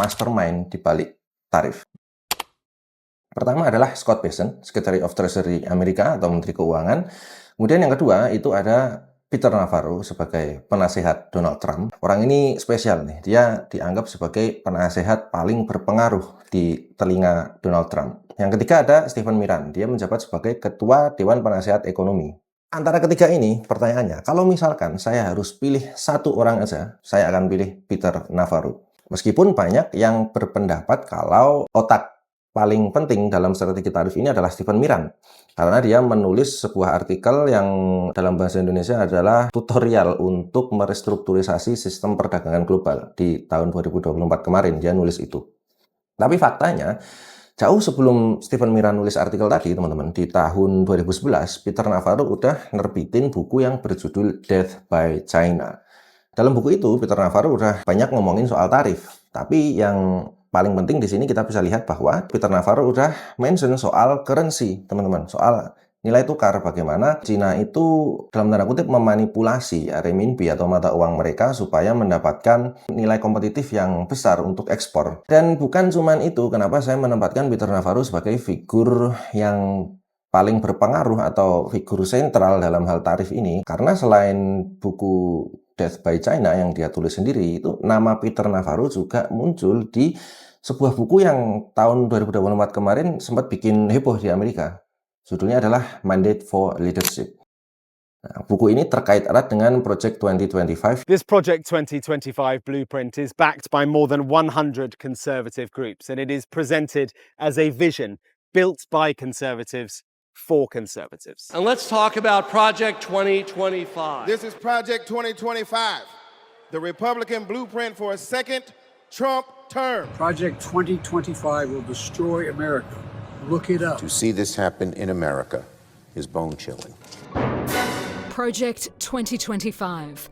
mastermind di balik tarif. Pertama adalah Scott Bessent, Secretary of Treasury Amerika atau Menteri Keuangan. Kemudian yang kedua itu ada Peter Navarro sebagai penasehat Donald Trump. Orang ini spesial nih, dia dianggap sebagai penasehat paling berpengaruh di telinga Donald Trump. Yang ketiga ada Stephen Miran, dia menjabat sebagai Ketua Dewan Penasehat Ekonomi. Antara ketiga ini, pertanyaannya, kalau misalkan saya harus pilih satu orang aja, saya akan pilih Peter Navarro. Meskipun banyak yang berpendapat kalau otak paling penting dalam strategi tarif ini adalah Stephen Miran. Karena dia menulis sebuah artikel yang dalam bahasa Indonesia adalah tutorial untuk merestrukturisasi sistem perdagangan global di tahun 2024 kemarin. Dia nulis itu. Tapi faktanya, jauh sebelum Stephen Miran nulis artikel tadi, teman-teman, di tahun 2011, Peter Navarro udah nerbitin buku yang berjudul Death by China. Dalam buku itu, Peter Navarro udah banyak ngomongin soal tarif. Tapi yang paling penting di sini kita bisa lihat bahwa Peter Navarro udah mention soal currency, teman-teman, soal nilai tukar, bagaimana Cina itu dalam tanda kutip memanipulasi renminbi atau mata uang mereka supaya mendapatkan nilai kompetitif yang besar untuk ekspor. Dan bukan cuman itu, kenapa saya menempatkan Peter Navarro sebagai figur yang paling berpengaruh atau figur sentral dalam hal tarif ini, karena selain buku Death by China yang dia tulis sendiri, itu nama Peter Navarro juga muncul di sebuah buku yang tahun 2024 kemarin sempat bikin heboh di Amerika. Judulnya adalah Mandate for Leadership. Nah, buku ini terkait erat dengan Project 2025. This Project 2025 blueprint is backed by more than 100 conservative groups, and it is presented as a vision built by conservatives for conservatives. And let's talk about Project 2025. This is Project 2025, the Republican blueprint for a second Trump term. Project 2025 will destroy America. Look it up. To see this happen in America is bone-chilling. Project 2025,